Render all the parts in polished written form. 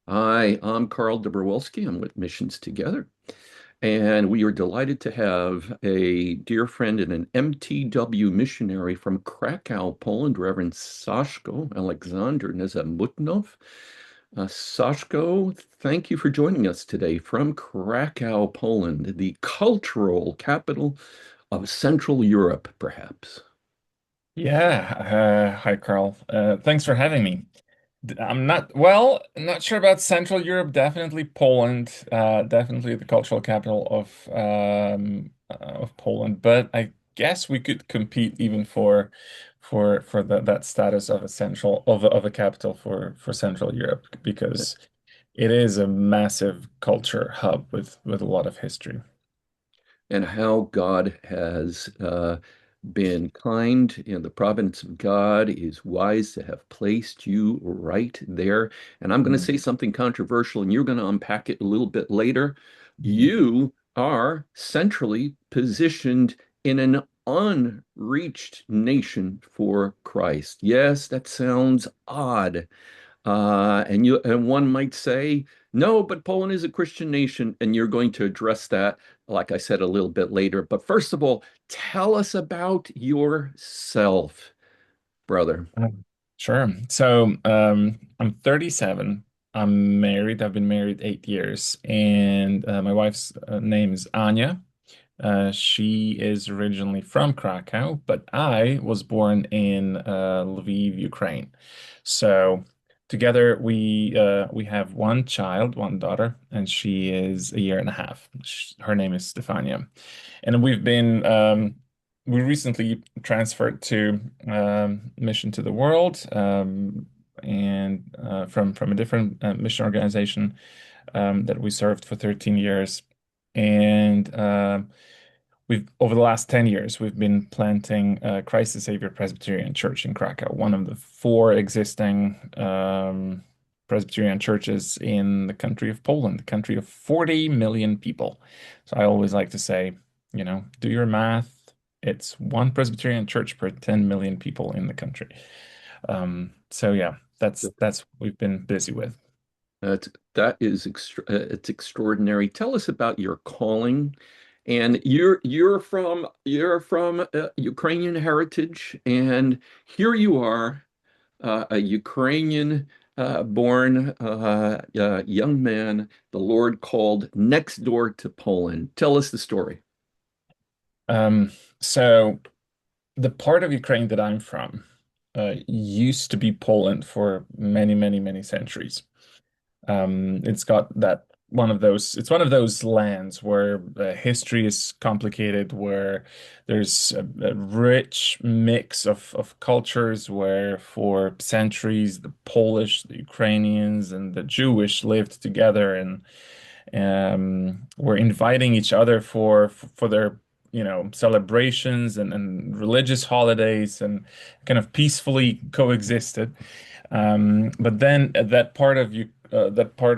Hi, I'm Carl Dobrowolski. I'm with Missions Together, and we are delighted to have a dear friend and an MTW missionary from Krakow, Poland, Reverend Saszko Alexander Nezamutnov. Saszko, thank you for joining us today from Krakow, Poland, the cultural capital of Central Europe, perhaps. Yeah, hi Carl. Thanks for having me. I'm not sure about Central Europe. Definitely Poland. Definitely the cultural capital of Poland. But I guess we could compete even for that status of a central of a capital for Central Europe because it is a massive culture hub with a lot of history. And how God has been kind. The providence of God is wise to have placed you right there. And I'm going to say something controversial, and you're going to unpack it a little bit later. Mhm. You are centrally positioned in an unreached nation for Christ. Yes, that sounds odd. And one might say, no, but Poland is a Christian nation, and you're going to address that, like I said, a little bit later. But first of all, tell us about yourself, brother. Sure. I'm 37. I'm married. I've been married 8 years, and my wife's name is Anya. She is originally from Krakow, but I was born in Lviv, Ukraine. So together we have one child, one daughter, and she is a year and a half. Her name is Stefania. And we recently transferred to Mission to the World, and from a different mission organization that we served for 13 years. And we've over the last 10 years, we've been planting Christ the Savior Presbyterian Church in Krakow, one of the four existing Presbyterian churches in the country of Poland, the country of 40 million people. So I always like to say, do your math. It's one Presbyterian church per 10 million people in the country. So yeah, that's what we've been busy with. That is it's extraordinary. Tell us about your calling. And you're from Ukrainian heritage, and here you are, a Ukrainian born young man the Lord called next door to Poland. Tell us the story. Um, so the part of Ukraine that I'm from used to be Poland for many, many, many centuries. It's got that it's one of those lands where history is complicated, where there's a rich mix of cultures, where for centuries the Polish, the Ukrainians, and the Jewish lived together and were inviting each other for their celebrations and religious holidays and kind of peacefully coexisted. But then that part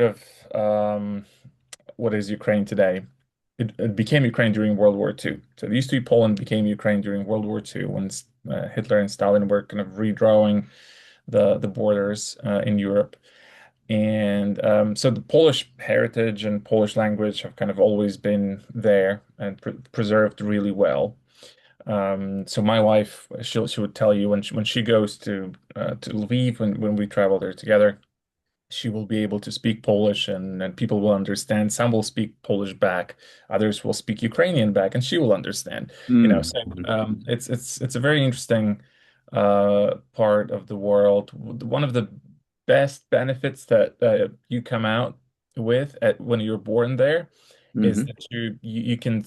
of um, what is Ukraine today, it became Ukraine during World War II. So it used to be Poland, became Ukraine during World War II when Hitler and Stalin were kind of redrawing the borders in Europe. And so the Polish heritage and Polish language have kind of always been there and preserved really well. So my wife, she would tell you when she goes to Lviv when we travel there together, she will be able to speak Polish and people will understand. Some will speak Polish back, others will speak Ukrainian back, and she will understand. So Mm. it's a very interesting part of the world. One of the best benefits that you come out with when you're born there is Hmm. that you can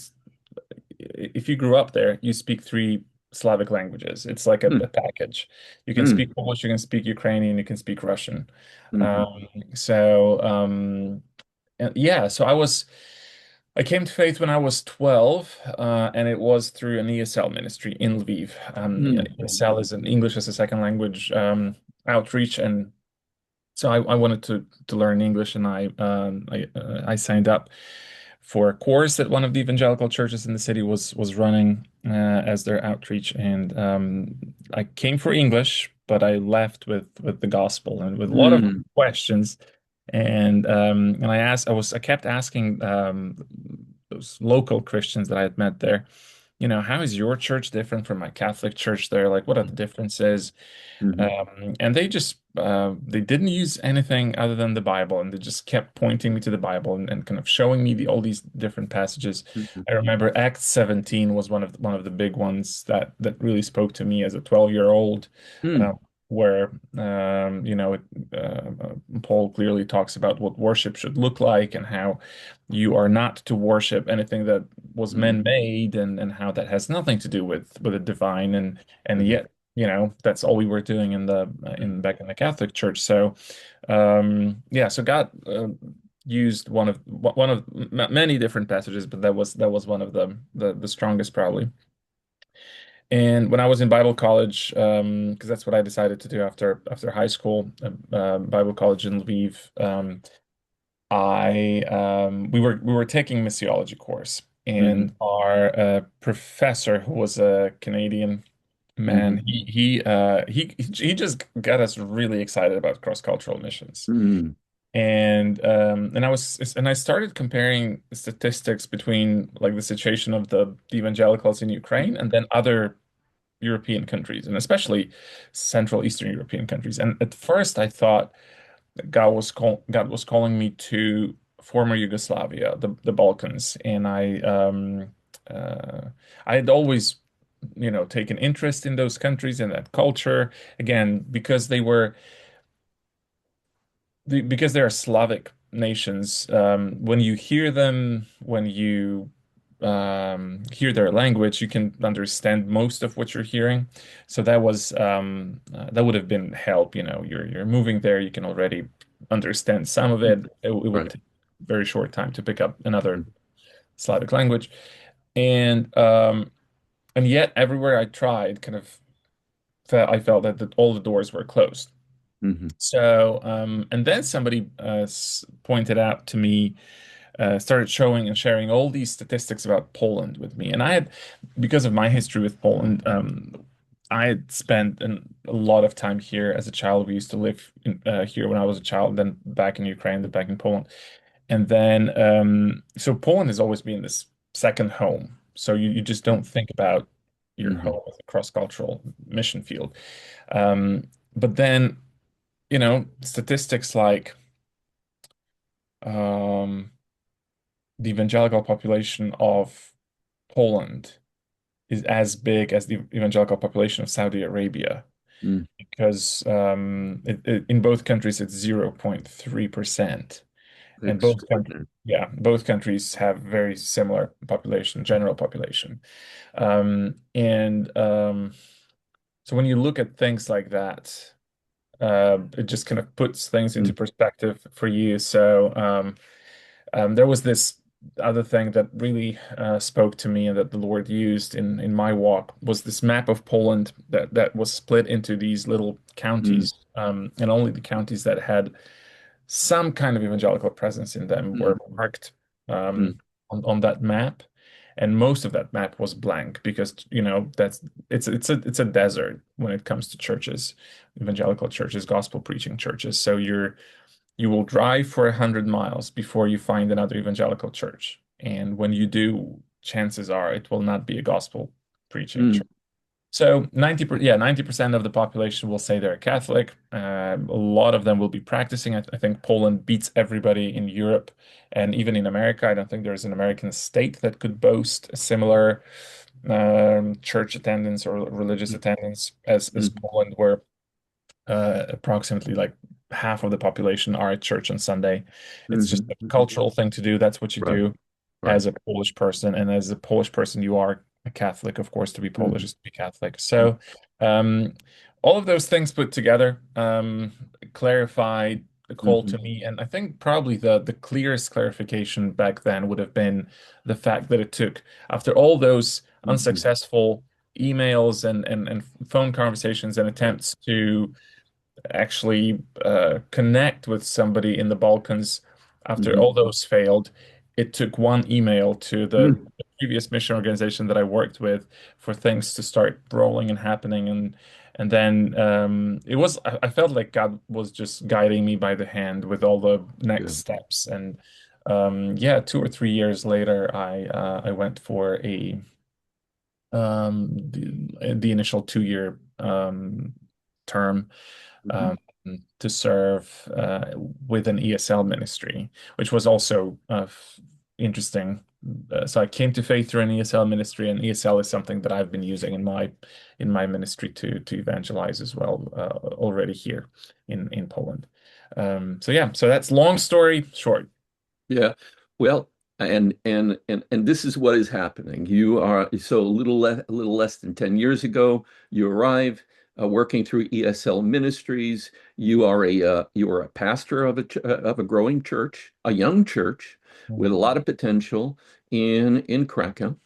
if you grew up there, you speak three Slavic languages. It's like a package. You can Mm. speak Polish, you can speak Ukrainian, you can speak Russian. Hmm. Um, so and yeah, I came to faith when I was 12, and it was through an ESL ministry in Lviv. Mm. ESL is an English as a second language outreach, and so I wanted to learn English, and I signed up for a course that one of the evangelical churches in the city was running as their outreach, and I came for English, but I left with the gospel and with a lot of Mm. questions. And I kept asking those local Christians that I had met there, how is your church different from my Catholic church there? Like, what are the differences? Hmm. And they didn't use anything other than the Bible, and they just kept pointing me to the Bible and kind of showing me all these different passages. Hmm. I remember Acts 17 was one of the big ones that really spoke to me as a 12-year-old, uh, Hmm. where Paul clearly talks about what worship should look like and how you are not to worship anything that was Hmm. man-made, and how that has nothing to do with the divine, and Hmm. yet that's all we were doing in back in the Catholic Church. So yeah, so God used many different passages, but that was one of the strongest probably. And when I was in Bible college, because that's what I decided to do after high school, Bible college in Lviv, I we were taking missiology course, Hmm. and our professor, who was a Canadian man, Hmm. he just got us really excited about cross-cultural missions. Hmm. And I started comparing statistics between like the situation of the evangelicals in Ukraine and then other European countries, and especially Central Eastern European countries. And at first I thought that God was calling me to former Yugoslavia, the Balkans, and uh, I had always taken interest in those countries and that culture, again because because they are Slavic nations. When you hear them, when you hear their language, you can understand most of what you're hearing. So that would have been help. You're moving there, you can already understand some of it. It would Right. take a very short time to pick up another Slavic language, and yet everywhere I tried, kind of I felt that all the doors were closed. Hmm. So, and then somebody pointed out to me, started showing and sharing all these statistics about Poland with me. And because of my history with Poland, I had spent a lot of time here as a child. We used to live here when I was a child, then back in Ukraine, then back in Poland. And then, so Poland has always been this second home. So you just don't think about your Hmm. home as a cross-cultural mission field. Um, but then, statistics like um, the evangelical population of Poland is as big as the evangelical population of Saudi Arabia, Hmm. because in both countries it's 0.3%. And Extraordinary. both countries have very similar population, general population. And so when you look at things like that, it just kind of puts things into Mm. perspective for you. So there was this other thing that really spoke to me and that the Lord used in my walk was this map of Poland that was split into these little Mm. counties, and only the counties that had some kind of evangelical presence in them Mm. were marked Mm. on that map. And most of that map was blank because it's a desert when it comes to churches, evangelical churches, gospel preaching churches. So you will drive for 100 miles before you find another evangelical church. And when you do, chances are it will not be a gospel preaching Mm. church. So 90% of the population will say they're Catholic. A lot of them will be practicing. I think Poland beats everybody in Europe and even in America. I don't think there's an American state that could boast a similar church attendance or religious attendance as Mm. Poland, where approximately like half of the population are at church on Sunday. It's just Mhm. a Mhm. cultural thing to do. That's what you Right. do Right. as a Polish person. And as a Polish person, you are a Catholic. Of course, to be Polish Mhm. is to be Catholic. So, um, all of those things put together clarified the call to Mhm. me. And I think probably the clearest clarification back then would have been the fact that it took, after all those Mhm. unsuccessful emails and phone conversations and Right. attempts to actually connect with somebody in the Balkans. After Mhm. all those failed, it took one email to Mm. the previous mission organization that I worked with for things to start rolling and happening. And then I felt like God was just guiding me by the hand with all the next Good. steps. And yeah, 2 or 3 years later, I went for the initial 2 year term Mhm. um, to serve with an ESL ministry, which was also interesting. So I came to faith through an ESL ministry, and ESL is something that I've been using in my ministry to evangelize as well already here in Poland. So yeah, so that's long story short. Yeah. Well, and this is what is happening. You are so a little less than 10 years ago, you arrive working through ESL Ministries. You are a pastor of of a growing church, a young church with a Mhm. lot of potential in Krakow.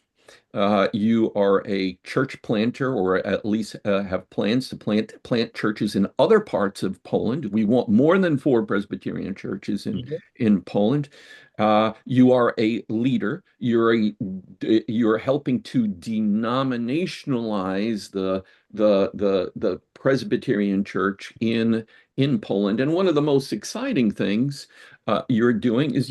You are a church planter, or at least have plans to plant churches in other parts of Poland. We want more than four Presbyterian churches in Poland. You are a leader. You're helping to denominationalize the Presbyterian Church in Poland. And one of the most exciting things you're doing is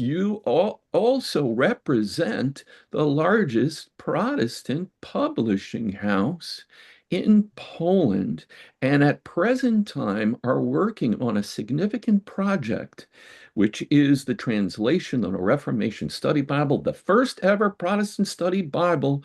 also represent the largest Protestant publishing house in Poland, and at present time are working on a significant project, which is the translation of a Reformation study Bible, the first ever Protestant study Bible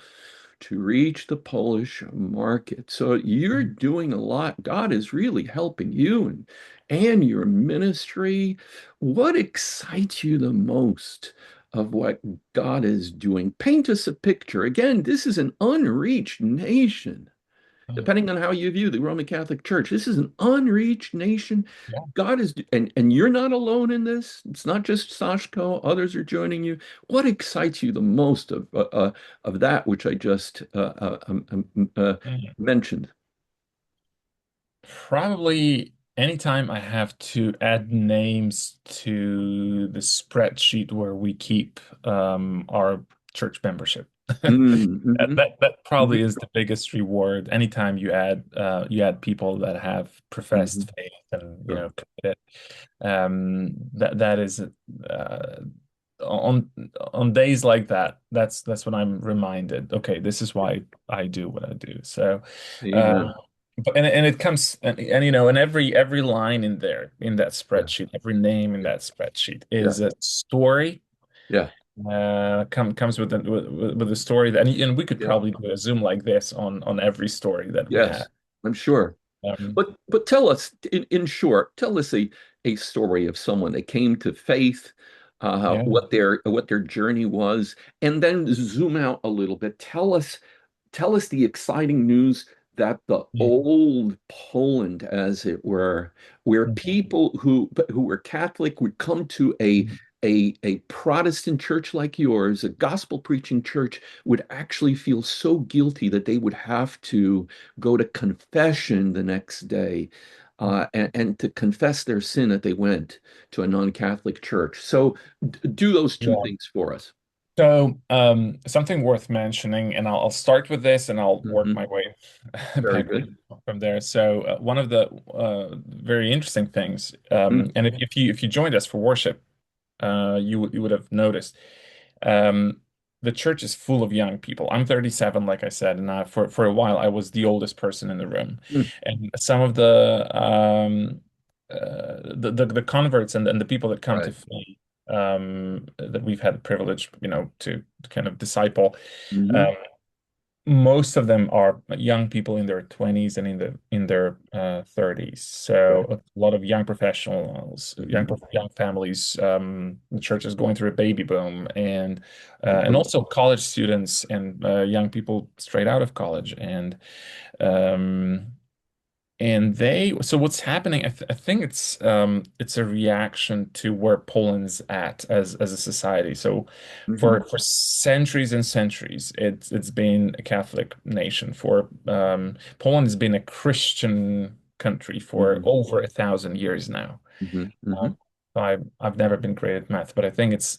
to reach the Polish market. So you're doing a lot. God is really helping you and your ministry. What excites you the most of what God is doing? Paint us a picture. Again, this is an unreached nation. Depending on how you view the Roman Catholic Church, this is an unreached nation. Yeah. God is, and you're not alone in this. It's not just Sashko, others are joining you. What excites you the most of that which I just Mm. mentioned? Probably anytime I have to add names to the spreadsheet where we keep our church membership. Mm, mhm, That probably mhm, is the biggest reward. Anytime you add people that have mhm. professed faith and Sure. committed, that is on on days like that. That's when I'm reminded. Okay, this is why I do what I do. So. Um, Amen. and it comes and and every line in there in that Yeah, spreadsheet, every name in that spreadsheet yeah, is a story. yeah, Comes with with a story that and we could yeah. probably do a Zoom like this on every story that we have. Yes, I'm sure. Um, But tell us, in short, tell us a story of someone that came to faith, yeah. what their journey was, and then zoom out a little bit. Tell us the exciting news that the Mm. old Poland, as it were, where Mhm. people who were Catholic would come to a Protestant church like yours, a gospel preaching church, would actually feel so guilty that they would have to go to confession the next day, and to confess their sin that they went to a non-Catholic church. So do those two Yeah. things for us. So, something worth mentioning, and I'll start with this, and I'll work Hmm. my way Very good. backward from there. So, one of the very interesting things, Mm, and if you joined us for worship, you would have noticed, um, the church is full of young people. I'm 37, like I said, and for a while I was the oldest person in the room, mm, and some of the converts and the people that come to right. faith that we've had the privilege, to kind of disciple. Hmm. Um, Most of them are young people in their 20s and in their 30s. Right. So a lot of young professionals, Hmm. young families. The church is going through a baby boom, and Hmm. also college students and young people straight out of college. Um, and so what's happening, I think it's a reaction to where Poland's at as a society. So Hmm. for centuries and centuries, it's been a Catholic nation. For Poland has been a Christian country for Hmm. over 1,000 years now. Hmm. Hmm. So I've never been great at math, but I think it's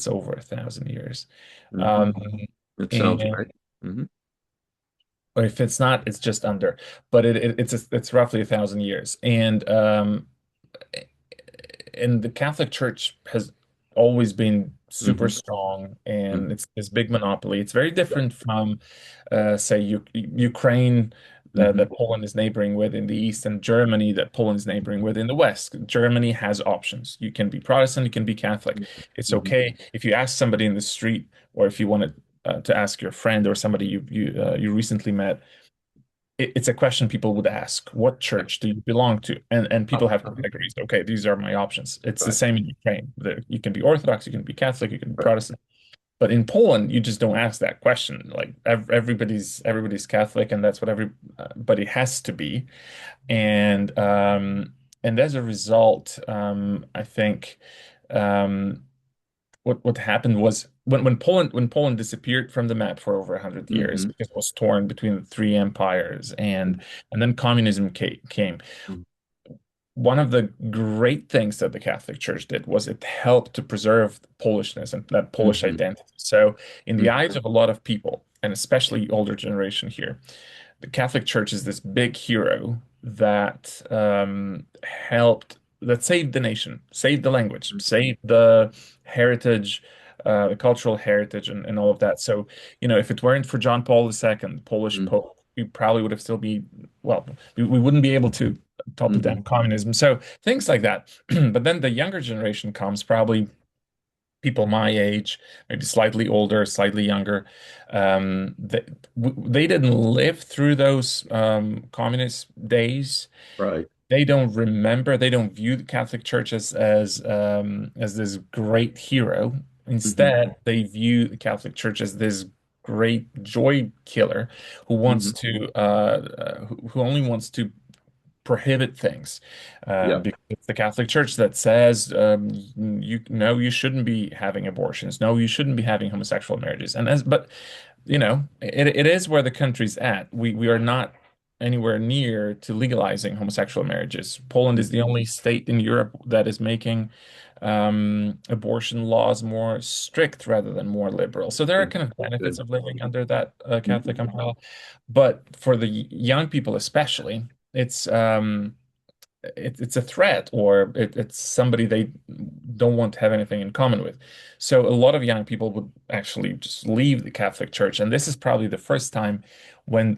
over 1,000 years. Hmm. Um, That sounds and right. Hmm. or if it's not, it's just under. But it's roughly 1,000 years, and the Catholic Church has always been super Hmm. strong, and Hmm. it's this big monopoly. It's very Yeah. different from, say, U Ukraine, Hmm. that Poland is neighboring with in the east, and Germany that Poland is neighboring with in the west. Germany has options. You can be Protestant, you can be Catholic. It's Hmm. okay if you ask somebody in the street, or if you wanted to ask your friend or somebody you recently met. It's a question people would ask. What Yeah. church do you belong to? And people have Uh-huh. categories. Okay, these are my options. It's the Right. same in Ukraine. You can be Orthodox, you can be Catholic, you can be Right. Protestant. But in Poland, you just don't ask that question. Like everybody's Catholic, and that's what everybody has to be. And and as a result, I think what happened was when Poland disappeared from the map for over 100 years Hmm. because it was torn between the three empires, and then communism came. Hmm. One of the great things that the Catholic Church did was it helped to preserve Polishness and that Polish Hmm. identity. So in the Hmm. eyes of a lot of people, and especially older generation here, the Catholic Church is this big hero that that saved the nation, saved the language, saved the heritage, the cultural heritage, and all of that. So, if it weren't for John Paul II, Polish Hmm. Pope, we probably would have still be, well, we wouldn't be able to topple Hmm. down communism. So things like that. But then the younger generation comes, probably people my age, maybe slightly older, slightly younger. They didn't live through those communist days. Right. They don't remember. They don't view the Catholic Church as this great hero. Hmm. Instead, they view the Catholic Church as this great joy killer who Hmm. wants to who only wants to prohibit things, Yeah. because it's the Catholic Church that says, you no, you shouldn't be having abortions, no, you shouldn't be having homosexual marriages, but it is where the country's at. We are not anywhere near to legalizing homosexual marriages. Poland is Hmm. the only state in Europe that is making abortion laws more strict rather than more liberal. So there are Good. kind of benefits Good. of living under that Catholic Hmm. umbrella. But for the young people especially, it's it's a threat, or it's somebody they don't want to have anything in common with. So a lot of young people would actually just leave the Catholic Church, and this is probably the first time when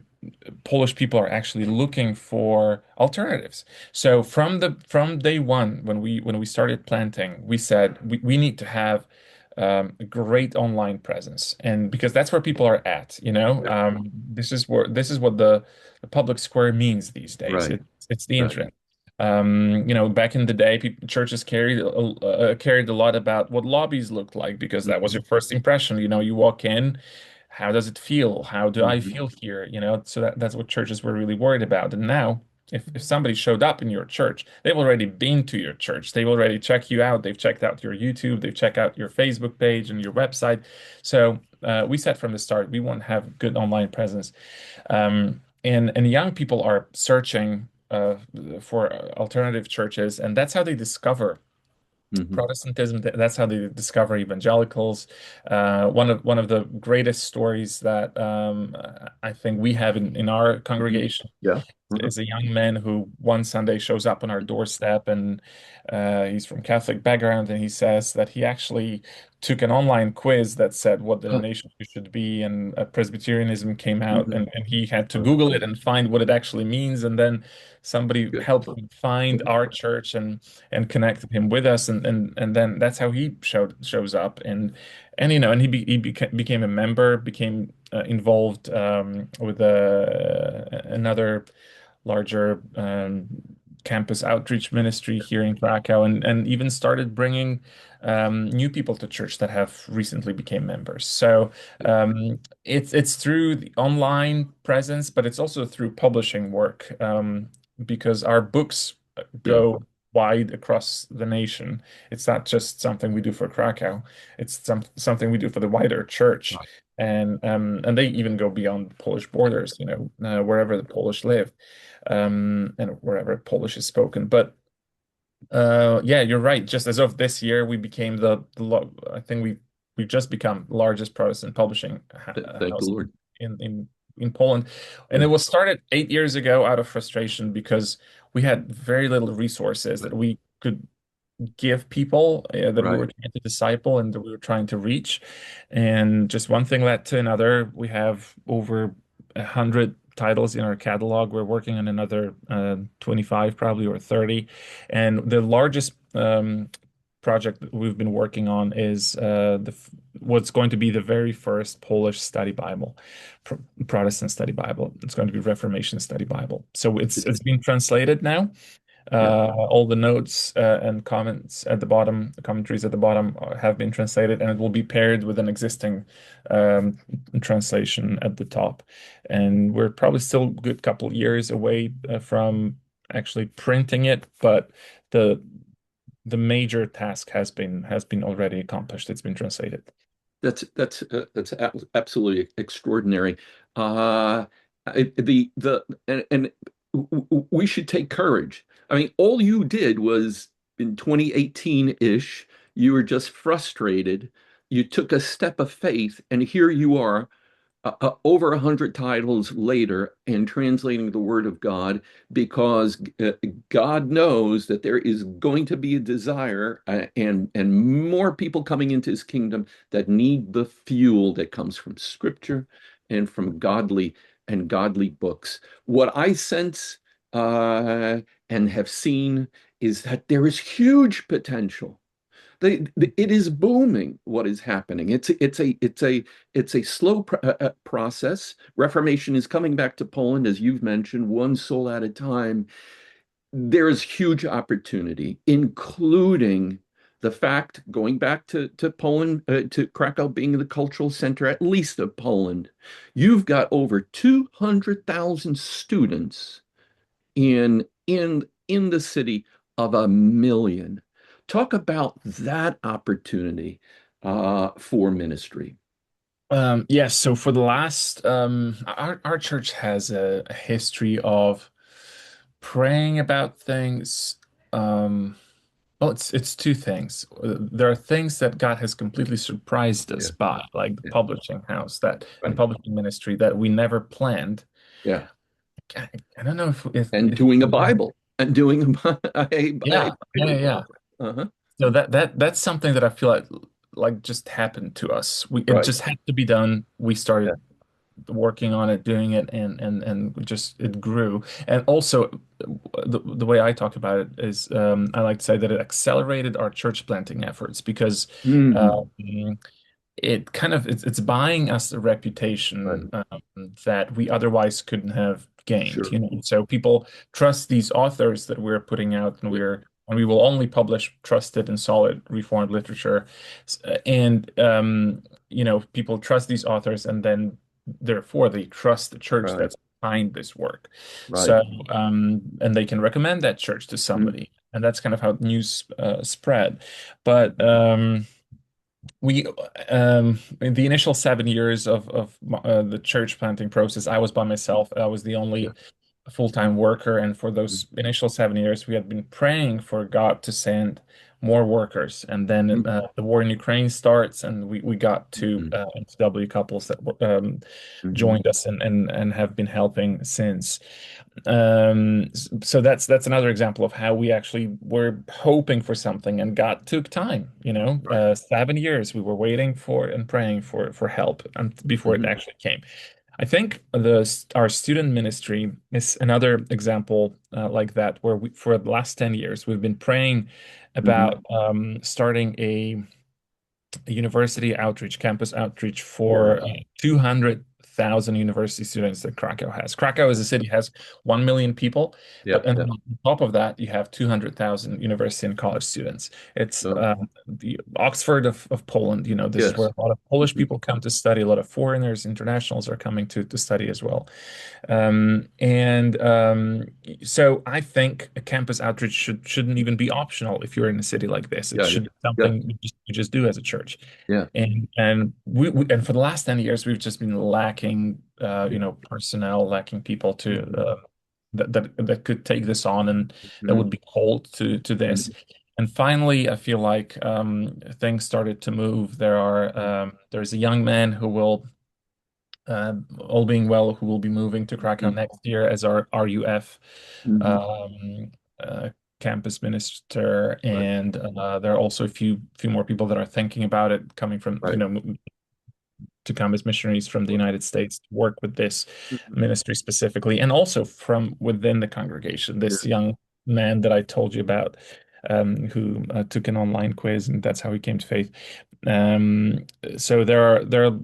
Polish people are actually looking for alternatives. So from day one, when we started planting, we said we need to have a great online presence, and because that's where people are at, Yeah. this is what the public square means these days. Right. It's the Right. internet. Back in the day, churches carried a lot about what lobbies looked like, because that was Hmm. your first impression. You walk in, how does it feel? How do I Hmm. feel here? So that's what churches were really worried about. And now, if somebody showed up in your church, they've already been to your church. They've already checked you out. They've checked out your YouTube. They've checked out your Facebook page and your website. So we said from the start, we want to have good online presence. And young people are searching for alternative churches, and that's how they discover Hmm. Protestantism. That's how they discover evangelicals. One of the greatest stories that I think we have in our Hmm. congregation Yeah. Uh-huh. is a young man who one Sunday shows up on our doorstep, and he's from Catholic background, and he says that he actually took an online quiz that said what Huh. denomination you should be, and Presbyterianism came out, Hmm. and he had to Oh, Google it and find what it actually means, and then somebody good. helped him find our church and connected him with us, and then that's how he shows up, and he became a member, became involved with another larger campus outreach ministry here in Krakow, and even started bringing new people to church that have recently became members. So Good. it's through the online presence, but it's also through publishing work, because our books Yeah. go wide across the nation. It's not just something we do for Krakow. It's something we do for the wider church. And they even go beyond Polish borders, wherever the Polish live, and wherever Polish is spoken. But yeah, you're right. Just as of this year, we became I think we've just become the largest Protestant publishing Thank the house Lord. in in Poland. And Yeah. it was started 8 years ago out of frustration because we had very little resources that we could give people that we were Right. trying to disciple and that we were trying to reach. And just one thing led to another. We have over 100 titles in our catalog. We're working on another 25 probably or 30. And the largest project that we've been working on is what's going to be the very first Polish study Bible, Pro Protestant study Bible. It's going to be Reformation study Bible. So it's been translated now. Yeah. All the notes and comments at the bottom, the commentaries at the bottom have been translated, and it will be paired with an existing um, translation at the top. And we're probably still a good couple years away from actually printing it, but the the major task has been already accomplished. It's been translated. That's absolutely extraordinary. Uh, and we should take courage. I mean, all you did was in 2018-ish, you were just frustrated. You took a step of faith, and here you are over 100 titles later and translating the Word of God because God knows that there is going to be a desire and more people coming into His kingdom that need the fuel that comes from Scripture and from godly books. What I sense and have seen is that there is huge potential. It is booming what is happening. It's a slow process. Reformation is coming back to Poland, as you've mentioned, one soul at a time. There is huge opportunity, including the fact, going back to Poland, to Krakow being the cultural center, at least of Poland, you've got over 200,000 students in the city of 1 million. Talk about that opportunity for ministry. Yes, so for the last our church has a history of praying about things. Um, well, it's two things. There are things that God has completely surprised us Yeah, by, like the yeah, publishing house that and right. publishing ministry that we never planned. Yeah, I, I don't know and if doing a Bible and doing a yeah, yeah, Bible yeah, yeah. project. Uh-huh. So that's something that I feel like just happened to us. We it Right. just had to be done. We Yeah. started working on it, doing it, and just it grew. And also, the way I talk about it is, I like to say that it accelerated our church planting efforts because Hmm. um, it kind of it's buying us a reputation Right. that we otherwise couldn't have gained, Sure. So people trust these authors that we're putting out, and Yeah. we will only publish trusted and solid Reformed literature. And people trust these authors, and then therefore they trust the church Right. that's behind this work. Right. So and they can recommend that church to Mm. somebody, and that's kind of how news spread. But we in the initial 7 years of the church planting process, I was by myself. I was the Yeah. only full-time worker, and for Mm. those initial 7 years, we had been praying for God to send more workers. And then Mm. the war in Ukraine starts, and we got two Mm. MTW couples that Mhm. joined us and have been helping since. So that's another example of how we actually were hoping for something and God took time, Right. 7 years we were waiting for and praying for help and before it Mhm. actually came. I think our student ministry is another example like that, where for the last 10 years we've been praying Mhm. about starting a university outreach, campus outreach for Wow. 200,000 university students that Krakow has. Krakow as a city has 1 million people, Yeah. but and Yeah. on top of that, you have 200,000 university and college students. It's Oh, the Oxford of Poland. This is where yes. a lot of Polish Mhm. people come to study. A lot of foreigners, internationals are coming to study as well. And so I think a campus outreach shouldn't even be optional if you're in a city like this. It Yeah. Yeah. should be Yeah. something you just do as a church. Yeah. And for the last 10 years, we've just been lacking, Yeah. personnel, lacking people to Mhm. that could take this on and that would Mhm. be called to this. Mhm. And finally, I feel like things started to move. There's a young man who will all being well, who will be moving to Krakow Mhm. next year as our RUF Mhm. um, uh, campus minister, Right. and there are also a few more people that are thinking about it, coming from Right. to come as missionaries from the Right. United States to work with this Mhm. ministry specifically, and also from within the congregation. Yeah. This young man that I told you about, who took an online quiz, and that's how he came to faith. Um, so there are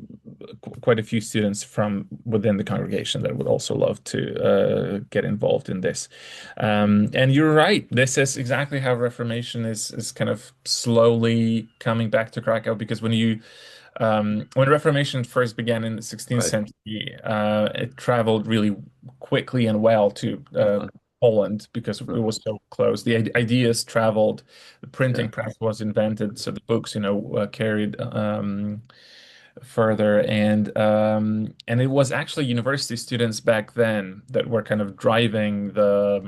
quite a few students from within the congregation that would also love to get involved in this. And you're right, this is exactly how Reformation is kind of slowly coming back to Krakow, because when Reformation first began in the 16th Right. century, it traveled really quickly and well to Uh-huh. Poland because it Uh, was so close. The ideas traveled, the yeah. printing press was invented, so the books, carried further, and it was actually university students back then that were kind of driving Uh,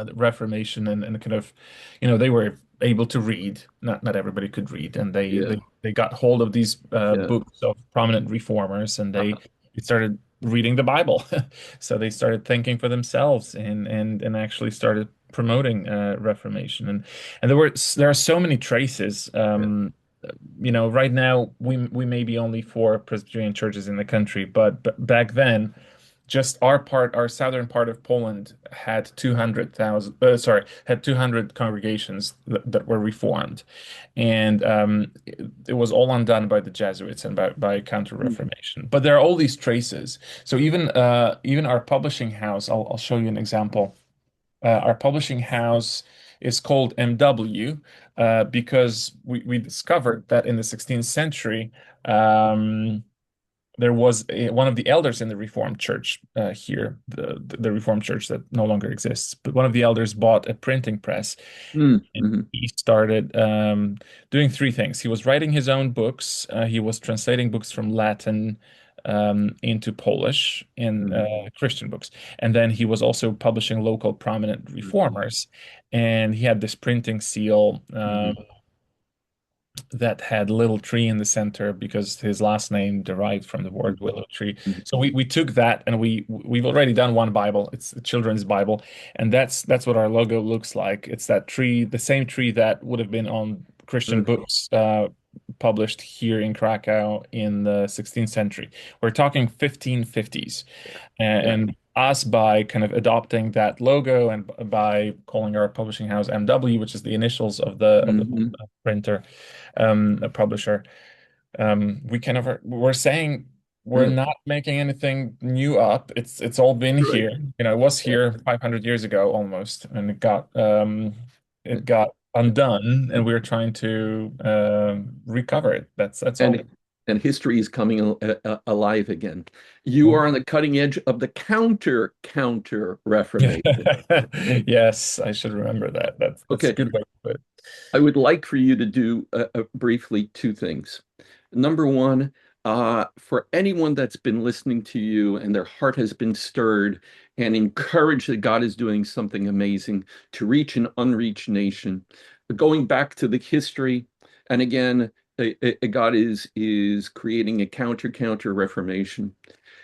the Reformation, and kind of, they were able to read. Not everybody could read, and they yeah. they, they got hold of these Yeah. books of prominent reformers, and they Uh-huh. started reading the Bible. So they started thinking for themselves, and actually started promoting Reformation, and there are so many traces. Yeah. Right now we may be only four Presbyterian churches in the country, but back then, just our southern part of Poland had 200,000, had 200 congregations that were reformed. And it was all undone by the Jesuits and by Mm. Counter-Reformation. But there are all these traces. So even our publishing house, I'll show you an example. Our publishing house is called MW because we discovered that in the 16th century, um, there was one of the elders in the Reformed Church here, the Reformed Church that no longer exists. But one of the elders bought a printing press, Mm. and Mhm. he started doing three things. He was writing his own books. He was translating books from Latin into Polish in Mhm. Christian books, and then he was also publishing local prominent Mhm. reformers. And he had this printing seal. Mhm. That had little tree in the center because his last name derived from the word willow tree. Mhm. So we took that, and we've already done one Bible. It's the children's Bible, and that's what our logo looks like. It's that tree, the same tree that would have been on Christian Okay. books published here in Krakow in the 16th century. We're talking 1550s, Yeah. and, Yeah. and us, by kind of adopting that logo and by calling our publishing house MW, which is the initials of the Mhm. printer, a publisher. We kind of we're saying we're Yeah. not making anything new up. It's all been Right. here. It was Yeah. here 500 years ago almost, and Yeah. it got undone, and we're trying to recover it. That's all. And and history is coming alive again. You are on the cutting edge of the counter Reformation. Yes, I should remember that. That's a Okay. good way to put it. I would like for you to do briefly two things. Number one, for anyone that's been listening to you and their heart has been stirred and encouraged that God is doing something amazing to reach an unreached nation, going back to the history, and again, God is creating a counter Reformation.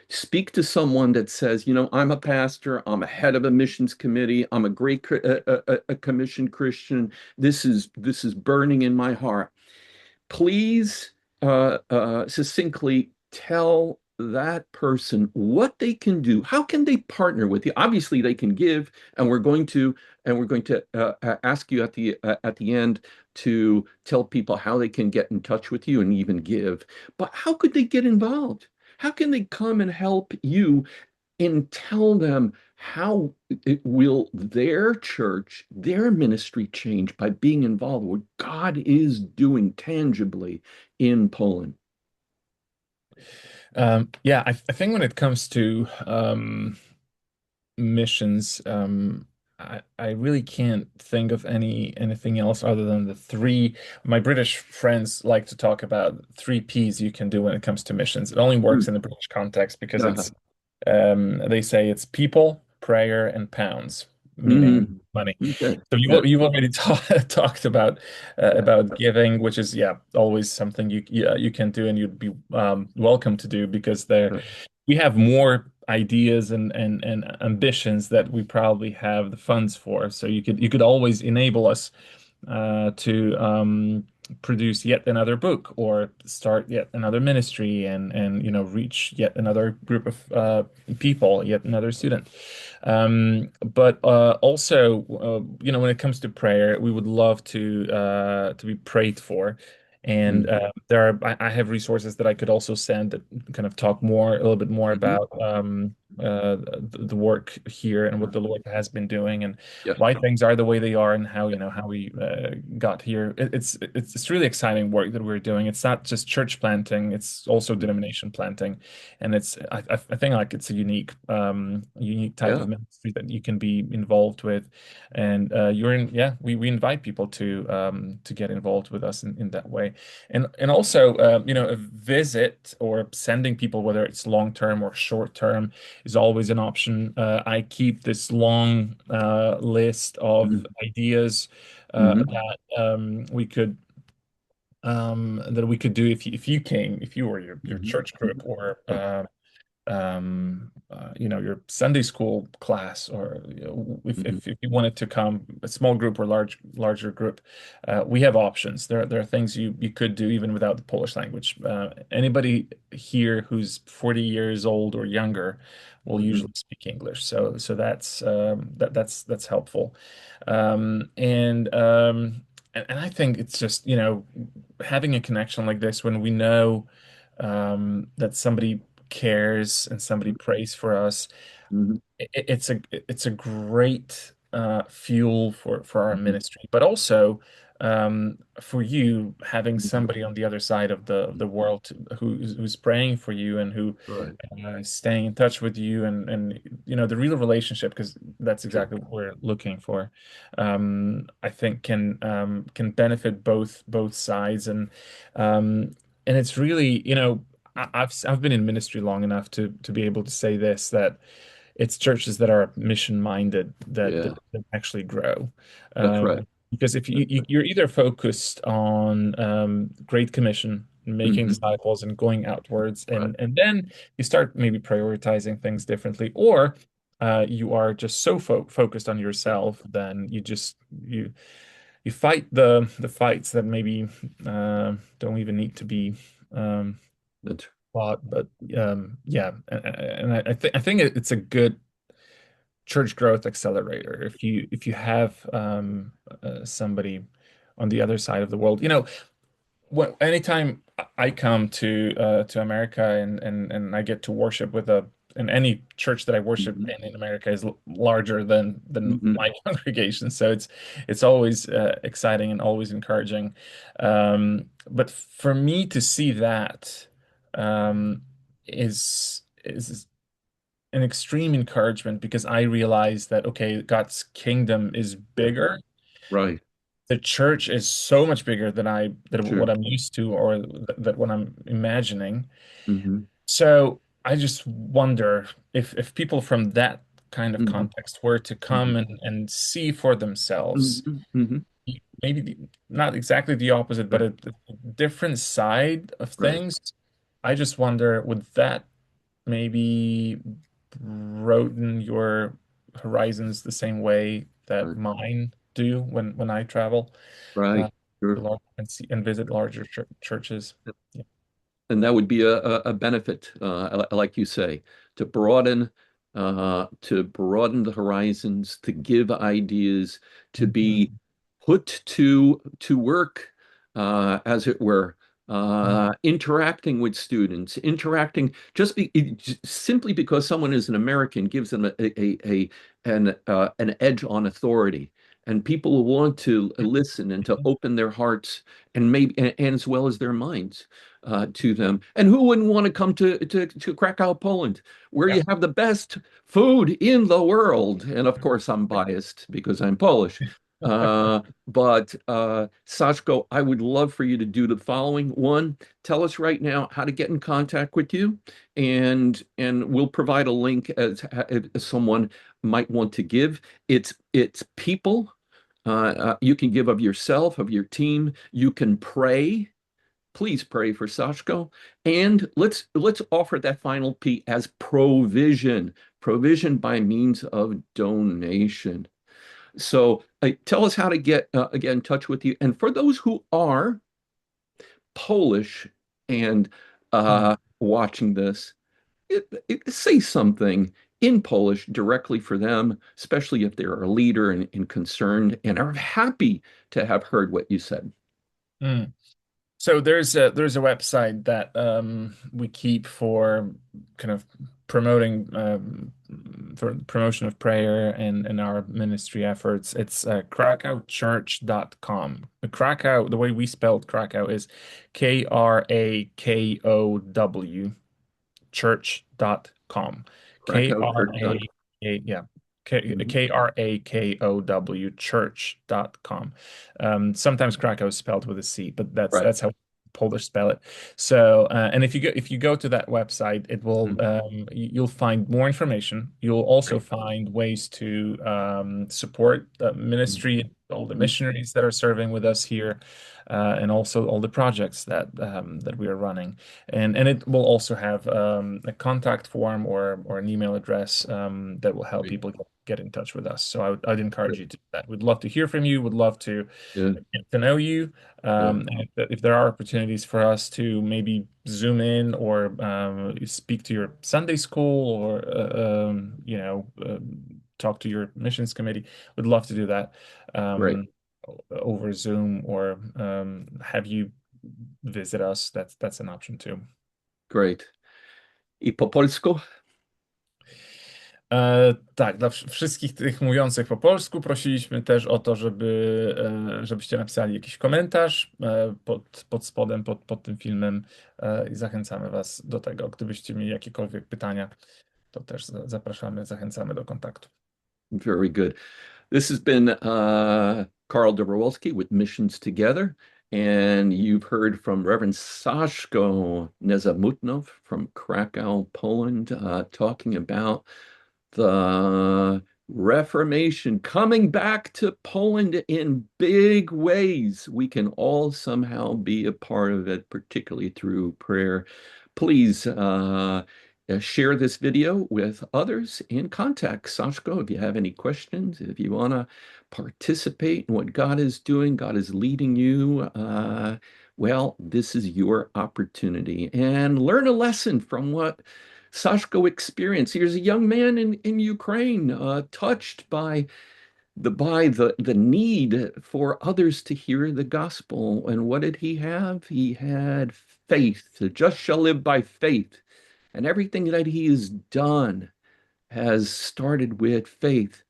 Speak to someone that says, I'm a pastor, I'm a head of a missions committee, I'm a great a commissioned Christian. This is burning in my heart. Please succinctly tell that person what they can do. How can they partner with you? Obviously, they can give, and we're going to ask you at the end to tell people how they can get in touch with you and even give. But how could they get involved? How can they come and help you and tell them how it will their church, their ministry change by being involved with what God is doing tangibly in Poland? Yeah, I think when it comes to missions, I really can't think of anything else other than the three. My British friends like to talk about three P's you can do when it comes to missions. It only works Hmm. in the British context because Uh-huh. they say it's people, prayer, and pounds. and Mm. money. Okay. So Yeah. you've already talked about giving, which is yeah always something you can do and you'd be welcome to do because there Right. we have more ideas and ambitions that we probably have the funds for. So you could always enable us to produce yet another book or start yet another ministry and reach yet another group of people, yet another student. But also, when it comes to prayer, we would love to be prayed for. And Mm. I have resources that I could also send that kind of talk a little bit more Hmm. about the work here and what the Lord has been doing and Yeah. why things are the way they are and how we got here. It's really exciting work that we're doing. It's not just church planting; it's also denomination planting, and I think like it's a unique type Yeah. of ministry that you can be involved with, and we invite people to get involved with us in that way, and also a visit or sending people whether it's long term or short term is always an option. I keep this long list of Mm-hmm. ideas Hmm. that we could do if you came, if you were your Hmm. church group or Right. your Sunday school class, or Hmm. if you wanted to come, a small group or larger group, we have options. There are things you could do even without the Polish language. Anybody here who's 40 years old or younger will Hmm. usually speak English, so that's helpful, and and I think it's just having a connection like this when we know that somebody cares and somebody prays for us. Hmm. It's a great fuel for our Hmm. ministry, but also for you having somebody on the other side of the world who's praying for you and who Right. staying in touch with you and the real relationship, because that's Sure. exactly what we're looking for. I think can benefit both sides and it's really I've been in ministry long enough to be able to say this, that it's churches that are mission minded Yeah. that actually grow. That's right. Because if That's right. you're either focused on Great Commission, making Hmm. disciples and going outwards, Right. and then you start maybe prioritizing things differently, or you are just so focused on yourself, then you fight the fights that maybe don't even need to be um, That's fought. But yeah, and I think it's a good church growth accelerator if you have somebody on the other side of the world. Anytime I come to America and I get to worship with and any church that I worship hmm. in America is larger than Hmm. my congregation, so it's always exciting and always encouraging. But for me to see that um, is an extreme encouragement because I realize that okay, God's kingdom is Yeah. bigger. Right. The church is so much bigger than what Sure. I'm used to or that what I'm imagining. Hmm. So I just wonder if people from that kind of Hmm. context were to Hmm. come and see for themselves, Hmm. Hmm. maybe not exactly the opposite, but Right. a different side of Right. things. I just wonder, would that maybe broaden your horizons the same way that Right. mine do when I travel uh, Right. Sure. and see and visit larger churches. Yeah. And that would be a benefit, like you say, to broaden the horizons, to give ideas, to be Mhm. put to work, as it were, Mhm. interacting with students, interacting simply because someone is an American gives them an edge on authority. And people will want to listen and to open their hearts and and as well as their minds to them. And who wouldn't want to come to Krakow, Poland, where Yeah. you have the best food in the world? And of course, I'm biased because I'm Polish. But Sashko, I would love for you to do the following. One, tell us right now how to get in contact with you, and we'll provide a link as someone might want to give. It's people. You can give of yourself, of your team. You can pray. Please pray for Sashko. And let's offer that final P as provision. Provision by means of donation. So tell us how to get in touch with you. And for those who are Polish and Mm, watching this, say something in Polish directly for them, especially if they're a leader and concerned and are happy to have heard what you said. mm. So there's a website that we keep for kind of promoting for promotion of prayer and our ministry efforts. It's krakowchurch.com. Krakow, the way we spelled Krakow is Krakow church.com. K Krakow R Church. A yeah. Krakow church.com. Sometimes Krakow is spelled with a C, but Right. that's how Polish spell it. So, and if you go to that website, it will Mm, you'll find more information. You'll also right. find ways to support the Mm, ministry, all the mm, missionaries that are serving with us here, and also all the projects that we are running. And it will also have a contact form or an email address that will help right. people get in touch with us. So I'd encourage Good. you to do that. We'd love to hear from you. Would love to Good. get to know you. Yeah. And if there are opportunities for us to maybe zoom in or speak to your Sunday school or talk to your missions committee, we'd love to do that. Great. Um, over Zoom or have you visit us. That's an option too. Great. I po polsku? Tak, dla wszystkich tych mówiących po polsku prosiliśmy też o to, żebyście napisali jakiś komentarz pod spodem, pod tym filmem i zachęcamy Was do tego. Gdybyście mieli jakiekolwiek pytania, to też zapraszamy, zachęcamy do kontaktu. Very good. This has been Carl Dobrowolski with Missions Together, and you've heard from Reverend Sashko Nezamutnov from Krakow, Poland, talking about the Reformation coming back to Poland in big ways. We can all somehow be a part of it, particularly through prayer. Please share this video with others and contact Sashko if you have any questions. If you want to participate in what God is doing, God is leading you. Well, this is your opportunity and learn a lesson from what Sashko experienced. Here's a young man in Ukraine, touched by the need for others to hear the gospel. And what did he have? He had faith. The just shall live by faith. And everything that he has done has started with faith.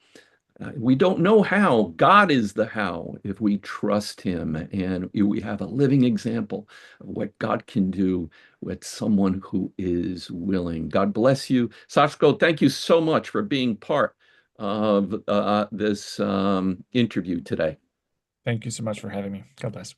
We don't know how. God is the how if we trust him. And we have a living example of what God can do with someone who is willing. God bless you. Sachko, thank you so much for being part of this interview today. Thank you so much for having me. God bless.